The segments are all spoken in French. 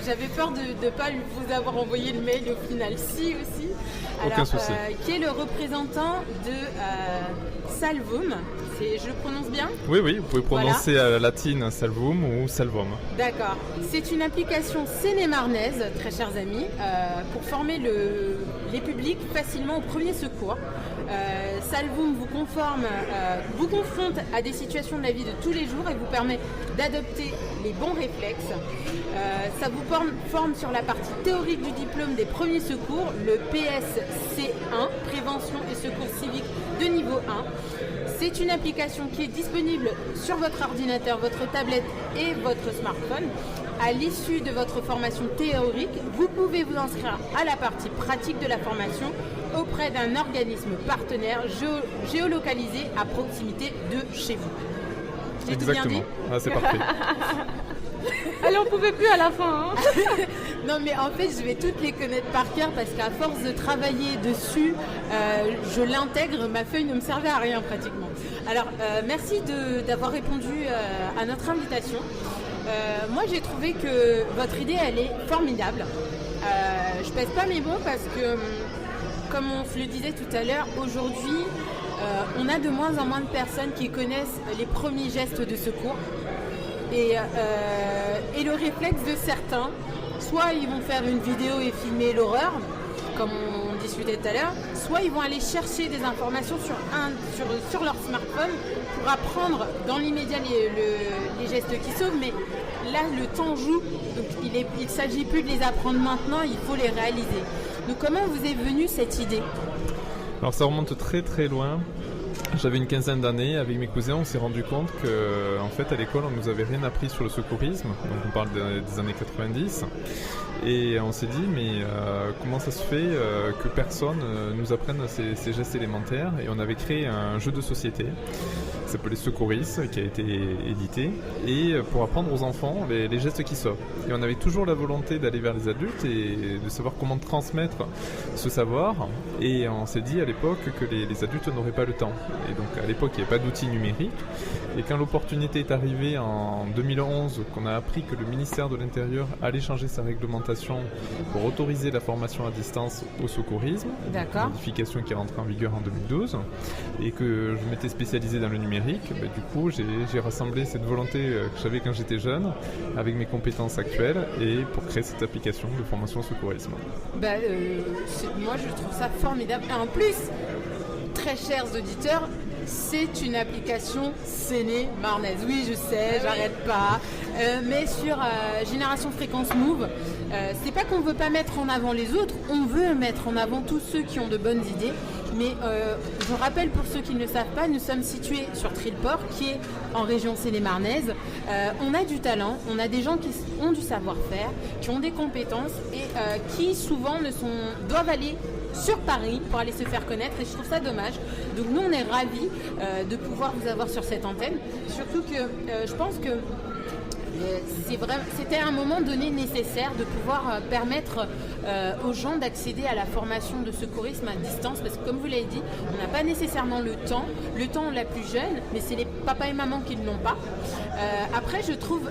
j'avais peur de ne pas vous avoir envoyé le mail au final. Si aussi. Alors, aucun souci. Qui est le représentant de Salvum. Je le prononce bien ? Oui, vous pouvez prononcer à la latine Salvum ou Salvum. D'accord. C'est une application seine-et-marnaise, très chers amis, pour former les publics facilement au premier secours. Salvum vous confronte à des situations de la vie de tous les jours et vous permet d'adopter les bons réflexes. Ça vous forme sur la partie théorique du diplôme des premiers secours, le PSC1, Prévention et Secours Civiques de niveau 1. C'est une application qui est disponible sur votre ordinateur, votre tablette et votre smartphone. À l'issue de votre formation théorique, vous pouvez vous inscrire à la partie pratique de la formation auprès d'un organisme partenaire géolocalisé à proximité de chez vous. J'ai tout bien dit ? Ah, c'est parfait. Allez, on pouvait plus à la fin. Non, mais en fait, je vais toutes les connaître par cœur parce qu'à force de travailler dessus, je l'intègre. Ma feuille ne me servait à rien pratiquement. Alors, merci d'avoir répondu à notre invitation. Moi, j'ai trouvé que votre idée, elle est formidable. Je pèse pas mes mots parce que, comme on se le disait tout à l'heure, aujourd'hui, on a de moins en moins de personnes qui connaissent les premiers gestes de secours. Et le réflexe de certains, soit ils vont faire une vidéo et filmer l'horreur, comme on discutait tout à l'heure, soit ils vont aller chercher des informations sur leur smartphone pour apprendre dans l'immédiat les gestes qui sauvent, mais là le temps joue, donc il ne s'agit plus de les apprendre maintenant, il faut les réaliser. Donc comment vous est venue cette idée ? Alors ça remonte très très loin. J'avais une quinzaine d'années, avec mes cousins, on s'est rendu compte qu'en fait à l'école on nous avait rien appris sur le secourisme, donc on parle des années 90, et on s'est dit mais comment ça se fait que personne nous apprenne ces gestes élémentaires, et on avait créé un jeu de société qui s'appelait Secouris, qui a été édité, et pour apprendre aux enfants les gestes qui sauvent. Et on avait toujours la volonté d'aller vers les adultes et de savoir comment transmettre ce savoir, et on s'est dit à l'époque que les adultes n'auraient pas le temps. Et donc à l'époque il n'y avait pas d'outils numériques, et quand l'opportunité est arrivée en 2011, qu'on a appris que le ministère de l'Intérieur allait changer sa réglementation pour autoriser la formation à distance au secourisme, modification qui est rentrée en vigueur en 2012, et que je m'étais spécialisé dans le numérique, du coup j'ai rassemblé cette volonté que j'avais quand j'étais jeune avec mes compétences actuelles et pour créer cette application de formation au secourisme. Moi je trouve ça formidable, et en plus, très chers auditeurs, c'est une application seine-et-marnaise. Oui, je sais, j'arrête pas. Mais sur Génération Fréquence Move, c'est pas qu'on veut pas mettre en avant les autres, on veut mettre en avant tous ceux qui ont de bonnes idées. Mais je rappelle pour ceux qui ne le savent pas, nous sommes situés sur Trilport, qui est en région seine-et-marnaise. On a du talent, on a des gens qui ont du savoir-faire, qui ont des compétences et qui souvent doivent aller sur Paris pour aller se faire connaître, et je trouve ça dommage. Donc nous on est ravis de pouvoir vous avoir sur cette antenne, surtout que je pense que c'était à un moment donné nécessaire de pouvoir permettre aux gens d'accéder à la formation de secourisme à distance, parce que comme vous l'avez dit, on n'a pas nécessairement le temps on l'a plus jeune, mais c'est les papas et mamans qui ne l'ont pas. Après je trouve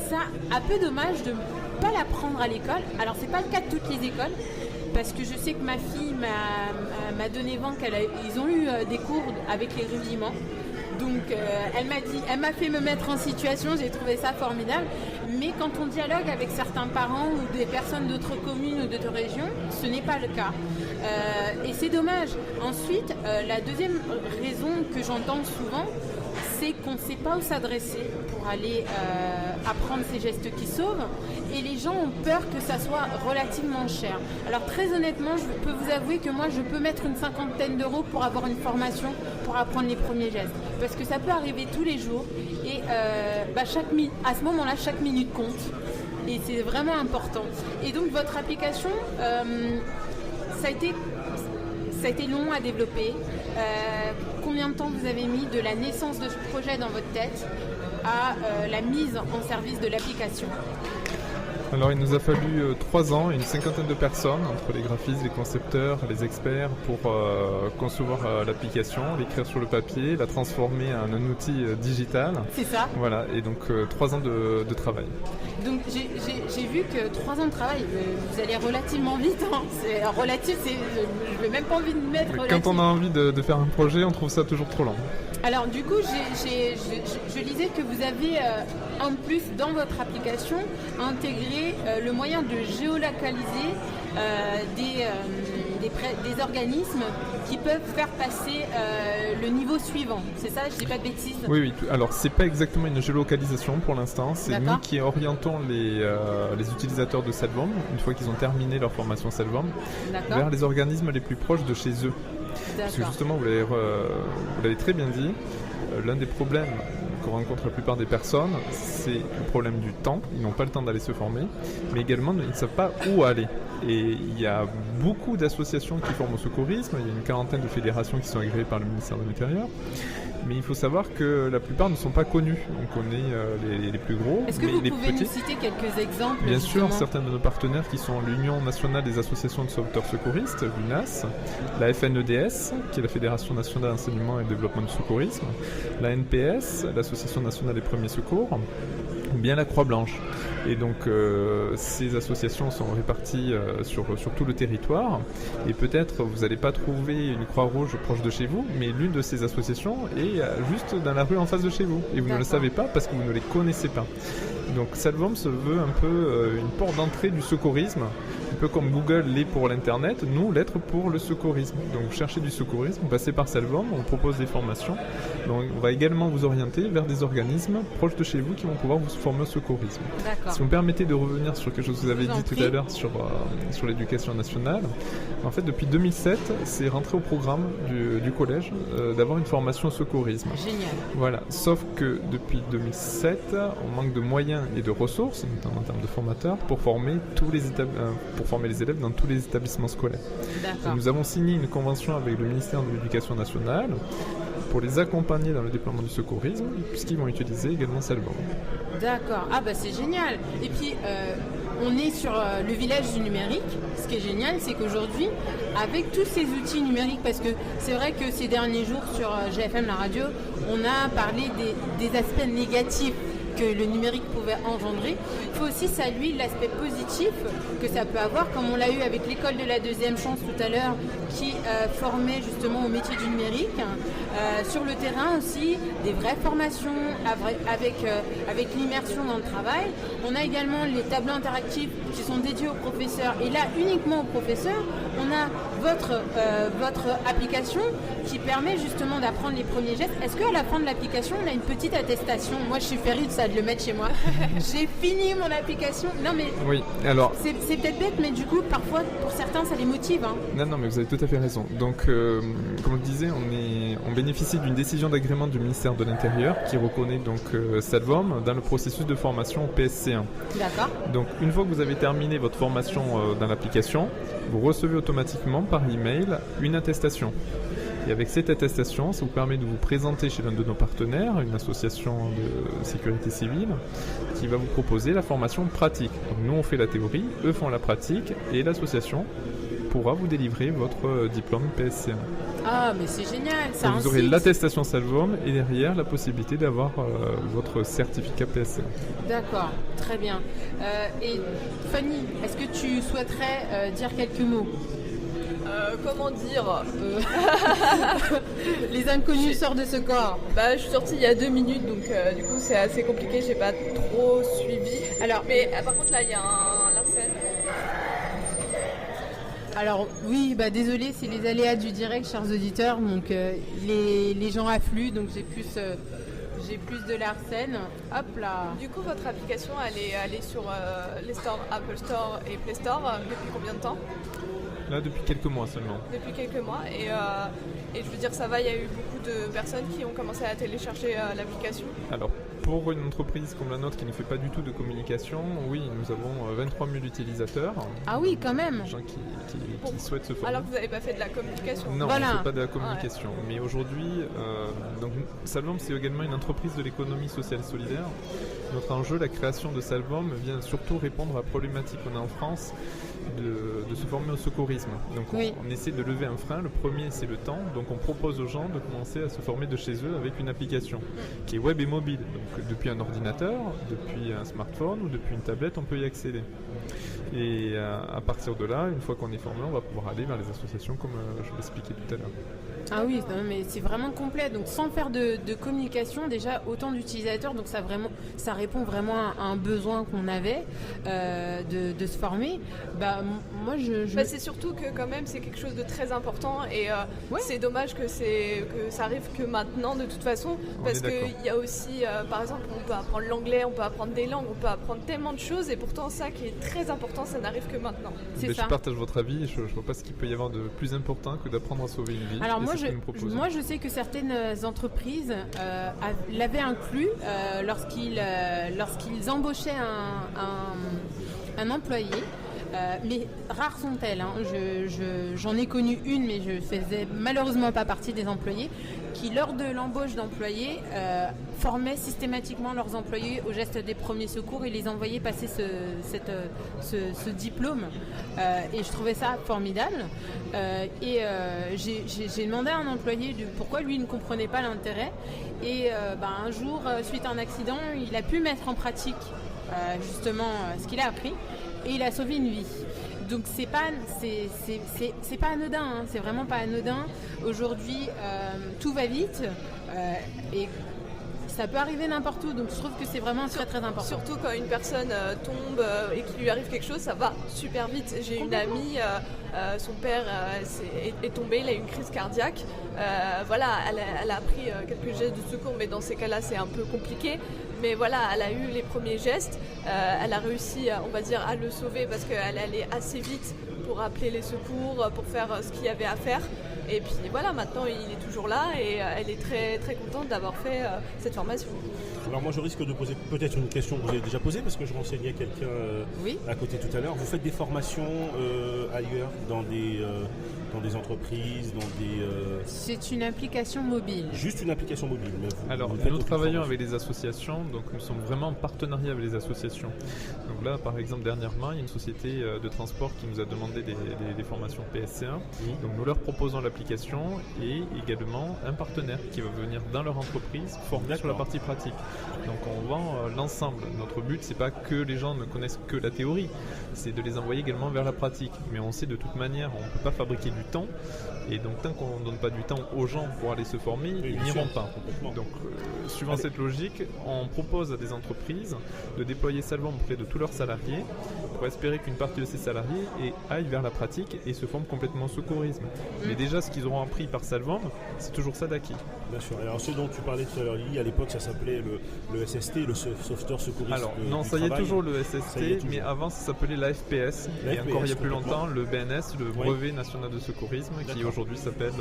ça un peu dommage de ne pas l'apprendre à l'école. Alors c'est pas le cas de toutes les écoles, parce que je sais que ma fille m'a donné vent ils ont eu des cours avec les rudiments. Donc elle m'a fait me mettre en situation, j'ai trouvé ça formidable. Mais quand on dialogue avec certains parents ou des personnes d'autres communes ou d'autres régions, ce n'est pas le cas. Et c'est dommage. Ensuite, la deuxième raison que j'entends souvent, c'est qu'on ne sait pas où s'adresser pour aller apprendre ces gestes qui sauvent, et les gens ont peur que ça soit relativement cher. Alors très honnêtement, je peux vous avouer que moi je peux mettre une 50aine d'euros pour avoir une formation pour apprendre les premiers gestes, parce que ça peut arriver tous les jours, et à ce moment-là chaque minute compte, et c'est vraiment important. Et donc votre application, ça a été long à développer. Combien de temps vous avez mis de la naissance de ce projet dans votre tête à la mise en service de l'application ? Alors il nous a fallu 3 ans et une cinquantaine de personnes, entre les graphistes, les concepteurs, les experts, pour concevoir l'application, l'écrire sur le papier, la transformer en un outil digital. C'est ça. Voilà, et donc 3 ans de travail. Donc j'ai vu que 3 ans de travail, vous allez relativement vite. Hein. C'est relatif, je n'ai même pas envie de mettre relatif. Quand on a envie de faire un projet, on trouve ça toujours trop long. Alors du coup, je lisais que vous avez en plus dans votre application intégré le moyen de géolocaliser des organismes qui peuvent faire passer le niveau suivant. C'est ça, je dis pas de bêtises? Oui. Alors c'est pas exactement une géolocalisation pour l'instant. C'est nous qui orientons les utilisateurs de Salvorm, une fois qu'ils ont terminé leur formation Salvorm, vers les organismes les plus proches de chez eux. Parce que justement, vous l'avez très bien dit, l'un des problèmes qu'on rencontre la plupart des personnes, c'est le problème du temps. Ils n'ont pas le temps d'aller se former, mais également ils ne savent pas où aller. Et il y a beaucoup d'associations qui forment au secourisme, il y a une quarantaine de fédérations qui sont agréées par le ministère de l'Intérieur. Mais il faut savoir que la plupart ne sont pas connus. On connaît les plus gros, Est-ce que mais vous les pouvez petits. nous citer quelques exemples? Bien justement sûr, certains de nos partenaires qui sont l'Union nationale des associations de sauveteurs secouristes, l'UNAS, la FNEDS, qui est la Fédération nationale d'enseignement et de développement du secourisme, la NPS, l'Association nationale des premiers secours, ou bien la Croix-Blanche. Et donc ces associations sont réparties sur tout le territoire, et peut-être vous n'allez pas trouver une Croix-Rouge proche de chez vous, mais l'une de ces associations est juste dans la rue en face de chez vous, et vous ne le savez pas parce que vous ne les connaissez pas. Donc Salvorm se veut un peu une porte d'entrée du secourisme, un peu comme Google l'est pour l'internet, nous l'être pour le secourisme. Donc vous cherchez du secourisme, vous passez par Salvorm, on propose des formations. Donc on va également vous orienter vers des organismes proches de chez vous qui vont pouvoir vous former au secourisme. D'accord. Si vous me permettez de revenir sur quelque chose que vous avez dit tout à l'heure sur l'éducation nationale, en fait depuis 2007, c'est rentré au programme du collège d'avoir une formation au secourisme. Génial. Voilà, sauf que depuis 2007, on manque de moyens et de ressources, notamment en termes de formateurs, pour former les élèves dans tous les établissements scolaires. D'accord. Nous avons signé une convention avec le ministère de l'Éducation nationale pour les accompagner dans le déploiement du secourisme, puisqu'ils vont utiliser également Salvorm. D'accord. Ah bah c'est génial. Et puis on est sur le village du numérique. Ce qui est génial, c'est qu'aujourd'hui, avec tous ces outils numériques, parce que c'est vrai que ces derniers jours sur GFM la radio, on a parlé des aspects négatifs que le numérique pouvait engendrer. Il faut aussi saluer l'aspect positif que ça peut avoir, comme on l'a eu avec l'école de la deuxième chance tout à l'heure, qui formait justement au métier du numérique. Sur le terrain aussi, des vraies formations avec l'immersion dans le travail. On a également les tableaux interactifs qui sont dédiés aux professeurs, et là uniquement aux professeurs. On a votre application qui permet justement d'apprendre les premiers gestes. Est-ce qu'à la fin de l'application, on a une petite attestation? Moi, je suis féru de ça, de le mettre chez moi. J'ai fini mon application. Non, mais oui, alors c'est peut-être bête, mais du coup, parfois, pour certains, ça les motive. Hein. Non, mais vous avez tout à fait raison. Donc, comme je disais, on bénéficie d'une décision d'agrément du ministère de l'Intérieur qui reconnaît donc Salvorm dans le processus de formation PSC1. D'accord. Donc, une fois que vous avez terminé votre formation dans l'application, vous recevez automatiquement par email une attestation. Et avec cette attestation, ça vous permet de vous présenter chez l'un de nos partenaires, une association de sécurité civile, qui va vous proposer la formation pratique. Donc nous, on fait la théorie, eux font la pratique, et l'association pourra vous délivrer votre diplôme PSC1. Ah, mais c'est génial, ça. Vous aurez l'attestation Salvorm et derrière la possibilité d'avoir votre certificat PSC1. D'accord, très bien. Et Fanny, est-ce que tu souhaiterais dire quelques mots? Comment dire Les inconnus sortent de ce corps. Je suis sortie il y a 2 minutes, donc du coup c'est assez compliqué, j'ai pas trop suivi. Alors, mais par contre là il y a un Larsen. Alors oui, désolé, c'est les aléas du direct, chers auditeurs. Donc les gens affluent, donc j'ai plus de Larsen. Hop là. Du coup, votre application, elle est sur les stores Apple Store et Play Store depuis combien de temps? Là, depuis quelques mois seulement. Depuis quelques mois. Et je veux dire, ça va, il y a eu beaucoup de personnes qui ont commencé à télécharger l'application. Alors, pour une entreprise comme la nôtre qui ne fait pas du tout de communication, oui, nous avons 23 000 utilisateurs. Ah oui, quand même. Des gens qui souhaitent se former. Alors que vous n'avez pas fait de la communication. Non, on ne fait pas de la communication. Ouais. Mais aujourd'hui, donc Salvorm, c'est également une entreprise de l'économie sociale et solidaire. Notre enjeu, la création de Salvom, vient surtout répondre à la problématique qu'on a en France de se former au secourisme. Donc on essaie de lever un frein. Le premier, c'est le temps. Donc on propose aux gens de commencer à se former de chez eux avec une application qui est web et mobile. Donc depuis un ordinateur, depuis un smartphone ou depuis une tablette, on peut y accéder. Et à partir de là, une fois qu'on est formé, on va pouvoir aller vers les associations comme je l'expliquais tout à l'heure. Ah oui, non, mais c'est vraiment complet. Donc sans faire de communication, déjà autant d'utilisateurs, donc ça répond vraiment à un besoin qu'on avait de se former. Moi, c'est surtout que quand même c'est quelque chose de très important et c'est dommage que ça arrive que maintenant de toute façon, parce qu'il y a aussi, par exemple, on peut apprendre l'anglais, on peut apprendre des langues, on peut apprendre tellement de choses et pourtant ça qui est très important, ça n'arrive que maintenant. Je partage votre avis, je ne vois pas ce qu'il peut y avoir de plus important que d'apprendre à sauver une vie. Alors moi je sais que certaines entreprises l'avaient inclus lorsqu'ils embauchaient un employé. Mais rares sont-elles. J'en ai connu une, mais je faisais malheureusement pas partie des employés, qui lors de l'embauche d'employés formaient systématiquement leurs employés au geste des premiers secours et les envoyaient passer ce diplôme. Et je trouvais ça formidable. J'ai demandé à un employé pourquoi lui ne comprenait pas l'intérêt. Et un jour, suite à un accident, il a pu mettre en pratique justement ce qu'il a appris. Et il a sauvé une vie. Donc c'est pas anodin, hein, c'est vraiment pas anodin. Aujourd'hui, tout va vite et ça peut arriver n'importe où. Donc je trouve que c'est vraiment très très important. Surtout quand une personne tombe et qu'il lui arrive quelque chose, ça va super vite. J'ai une amie, son père est tombé, il a eu une crise cardiaque. Elle a appris quelques gestes de secours, mais dans ces cas-là, c'est un peu compliqué. Mais voilà, elle a eu les premiers gestes, elle a réussi, on va dire, à le sauver parce qu'elle allait assez vite pour appeler les secours, pour faire ce qu'il y avait à faire. Et puis voilà, maintenant il est toujours là et elle est très très contente d'avoir fait cette formation. Alors moi je risque de poser peut-être une question que vous avez déjà posée parce que je renseignais quelqu'un à côté tout à l'heure. Vous faites des formations ailleurs, dans des entreprises, C'est une application mobile. Juste une application mobile. Mais nous travaillons avec les associations, donc nous sommes vraiment en partenariat avec les associations. Donc là, par exemple, dernièrement, il y a une société de transport qui nous a demandé des formations PSC1. Donc nous leur proposons l'application et également un partenaire qui va venir dans leur entreprise former sur la partie pratique. Donc on vend l'ensemble. Notre but, c'est pas que les gens ne connaissent que la théorie, c'est de les envoyer également vers la pratique. Mais on sait de toute manière, on ne peut pas fabriquer du temps. Et donc tant qu'on ne donne pas du temps aux gens pour aller se former, ils n'iront pas. Donc suivant cette logique, on propose à des entreprises de déployer Salvom auprès de tous leurs salariés pour espérer qu'une partie de ces salariés aille vers la pratique et se forme complètement au secourisme. Mais déjà ce qu'ils auront appris par Salvom, c'est toujours ça d'acquis. Bien sûr. Alors ce dont tu parlais tout à l'heure, Lily, à l'époque ça s'appelait le SST, le Sauveteur Secouriste. Alors non, ça y est toujours le SST, mais avant ça s'appelait l'AFPS. Et encore il y a plus longtemps, le BNS, le Brevet National de Secourisme, qui aujourd'hui s'appelle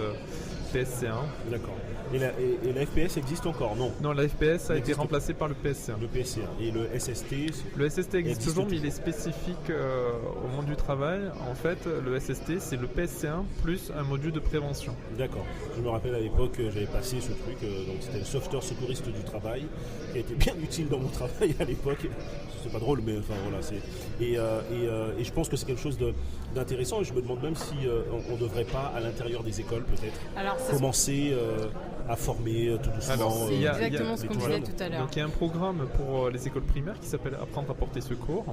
PSC1. D'accord. Et la FPS existe encore, non? Non, la FPS a été remplacée par le PSC1. Le PSC1. Et le SST? Le SST existe toujours, mais il est spécifique au monde du travail. En fait, le SST, c'est le PSC1 plus un module de prévention. D'accord. Je me rappelle à l'époque, j'avais passé ce truc, donc c'était le sauveteur secouriste du travail, qui a été bien utile dans mon travail à l'époque. C'est pas drôle, mais enfin voilà. Et je pense que c'est quelque chose d'intéressant. Et je me demande même si on ne devrait pas, à l'intérieur des écoles, peut-être, commencer à former tout doucement. Alors, c'est exactement ce qu'on disait tout à l'heure. Donc il y a un programme pour les écoles primaires qui s'appelle Apprendre à porter secours,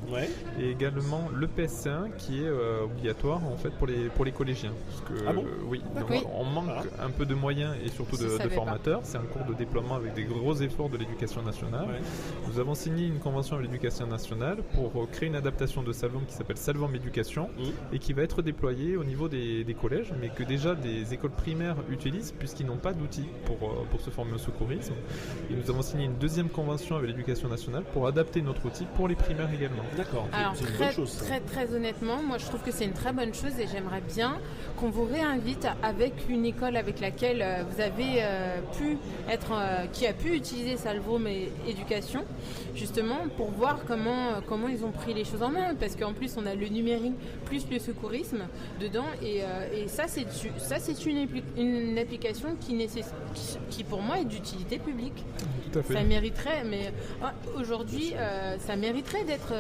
et également le PSC1 qui est obligatoire en fait pour les collégiens. Parce que, oui, donc on manque un peu de moyens et surtout de formateurs. C'est un cours de déploiement avec des gros efforts de l'éducation nationale. Nous avons signé une convention avec l'éducation nationale pour créer une adaptation de Salvom qui s'appelle Salvom Éducation et qui va être déployée au niveau des collèges, mais que déjà des écoles primaires utilisent puisqu'ils n'ont pas d'outils pour se former au secourisme. Et nous avons signé une deuxième convention avec l'éducation nationale pour adapter notre outil pour les primaires également. D'accord. Alors c'est une bonne chose, très honnêtement, moi je trouve que c'est une très bonne chose et j'aimerais bien qu'on vous réinvite avec une école avec laquelle vous avez qui a pu utiliser Salvom Éducation, justement pour voir comment ils ont pris les choses en main, parce qu'en plus on a le numérique plus le secourisme dedans et ça c'est une application qui nécessite qui pour moi est d'utilité publique. Tout à fait. Ça mériterait, mais aujourd'hui, ça mériterait d'être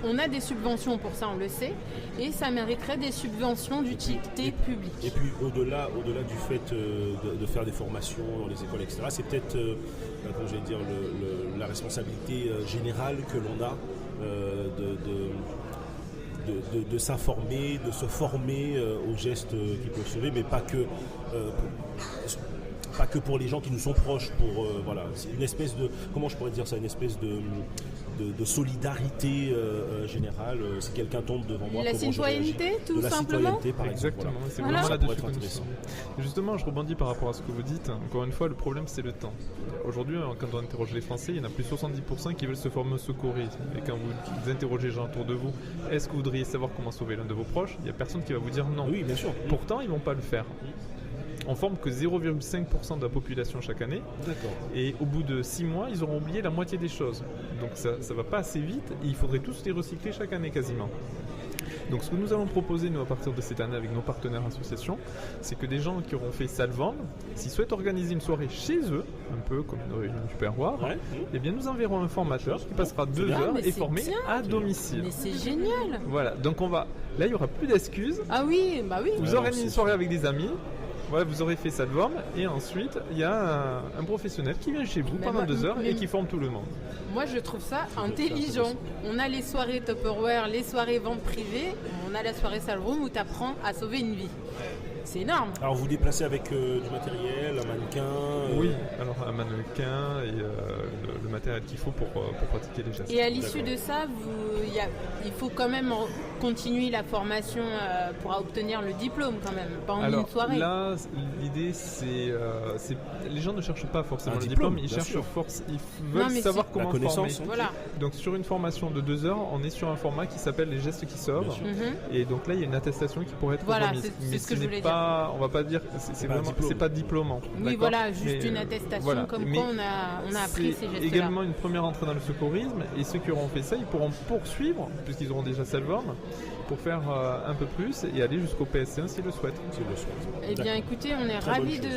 on a des subventions pour ça, on le sait, et ça mériterait des subventions d'utilité publique. Et puis au-delà du fait de faire des formations dans les écoles, etc., c'est peut-être, comment j'allais dire, la responsabilité générale que l'on a de s'informer, de se former aux gestes qui peuvent sauver, mais pas que pour les gens qui nous sont proches, voilà, c'est une espèce de, comment je pourrais dire ça, une espèce de solidarité générale. Si quelqu'un tombe devant moi, la citoyenneté, tout simplement. Par Exactement, exemple, c'est voilà. vraiment Ça là-dessus pourrait être que nous intéressant. sommes. Justement, je rebondis par rapport à ce que vous dites. Encore une fois, le problème, c'est le temps. Aujourd'hui, quand on interroge les Français, il y en a plus de 70% qui veulent se former au secourisme. Et quand vous interrogez les gens autour de vous, est-ce que vous voudriez savoir comment sauver l'un de vos proches, il n'y a personne qui va vous dire non. Oui, bien sûr. Pourtant, ils ne vont pas le faire. On forme que 0,5% de la population chaque année. D'accord. Et au bout de 6 mois, ils auront oublié la moitié des choses. Donc ça ne va pas assez vite et il faudrait tous les recycler chaque année quasiment. Donc ce que nous allons proposer, nous, à partir de cette année avec nos partenaires associations, c'est que des gens qui auront fait Salvande, s'ils souhaitent organiser une soirée chez eux, un peu comme une réunion du perroir, eh bien nous enverrons un formateur qui passera 2 heures et formé à domicile. Mais c'est génial. Voilà, donc là il n'y aura plus d'excuses. Ah oui, bah oui. Vous organisez une soirée avec des amis. Voilà, vous aurez fait Salvande et ensuite il y a un professionnel qui vient chez vous pendant 2 heures et qui forme tout le monde. Moi je trouve ça intelligent. On a les soirées Tupperware, les soirées vente privée, on a la soirée Salroom où tu apprends à sauver une vie. C'est énorme. Alors vous vous déplacez avec du matériel, un mannequin Oui, alors un mannequin et le matériel qu'il faut pour pratiquer les gestes. Et à l'issue de ça, il faut quand même continuer la formation pour obtenir le diplôme quand même, pas en une soirée. Là, l'idée c'est les gens ne cherchent pas forcément Un le diplôme, diplôme, ils bien cherchent sûr. ils veulent savoir comment la connaissance, former. Voilà. Donc sur une formation de 2 heures, on est sur un format qui s'appelle les gestes qui sauvent. Et donc là, il y a une attestation qui pourrait être remise. C'est ce que je voulais dire. On va pas dire, c'est pas un vraiment, diplôme. c'est pas diplômant. Oui, d'accord. voilà, juste Mais, une attestation voilà. comme Mais quoi on a appris ces c'est gestes-là. également une première entrée dans le secourisme et ceux qui auront fait ça, ils pourront poursuivre, puisqu'ils auront déjà Salvande, pour faire un peu plus et aller jusqu'au PSC1 s'ils le souhaitent. Eh bien écoutez, on est Très ravis bonne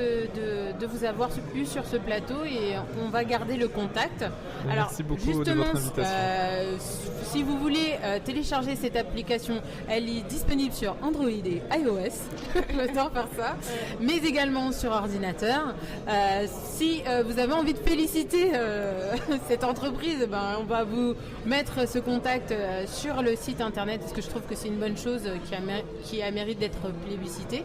de vous avoir eu sur ce plateau et on va garder le contact. Alors, merci beaucoup justement, de votre invitation. Si vous voulez télécharger cette application, elle est disponible sur Android et iOS. J'adore faire ça. Mais également sur ordinateur. Si vous avez envie de féliciter cette entreprise, on va vous mettre ce contact sur le site internet parce que je trouve que c'est une bonne chose qui a mérite d'être plébiscitée.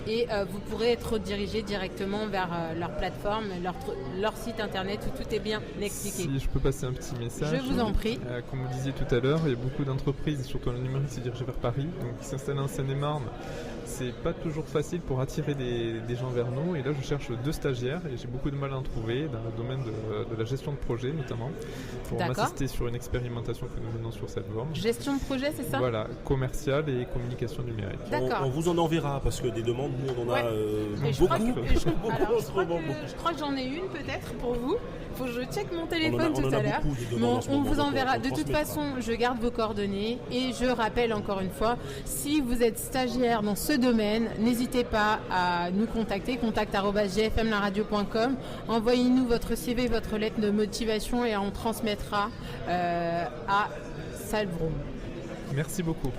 Et vous pourrez être redirigé directement vers leur plateforme, leur site internet où tout est bien expliqué. Si je peux passer un petit message. Je vous en prie. Comme vous disiez tout à l'heure, il y a beaucoup d'entreprises, surtout dans le numérique, se diriger vers Paris, donc qui s'installent en Seine-et-Marne. C'est pas toujours facile pour attirer des gens vers nous. Et là, je cherche 2 stagiaires et j'ai beaucoup de mal à en trouver dans le domaine de la gestion de projet, notamment, pour m'assister sur une expérimentation que nous menons sur cette forme. Gestion de projet, c'est ça ? Voilà, commerciale et communication numérique. D'accord. On vous en enverra parce que des demandes, nous on en a beaucoup. beaucoup. Je crois que j'en ai une peut-être pour vous. Faut que je check mon téléphone tout à l'heure. On vous enverra. De toute façon, je garde vos coordonnées et je rappelle encore une fois, si vous êtes stagiaire dans ce domaine, n'hésitez pas à nous contacter, contact@gfmlaradio.com. Envoyez-nous votre CV, votre lettre de motivation et on transmettra à Salvroom. Merci beaucoup.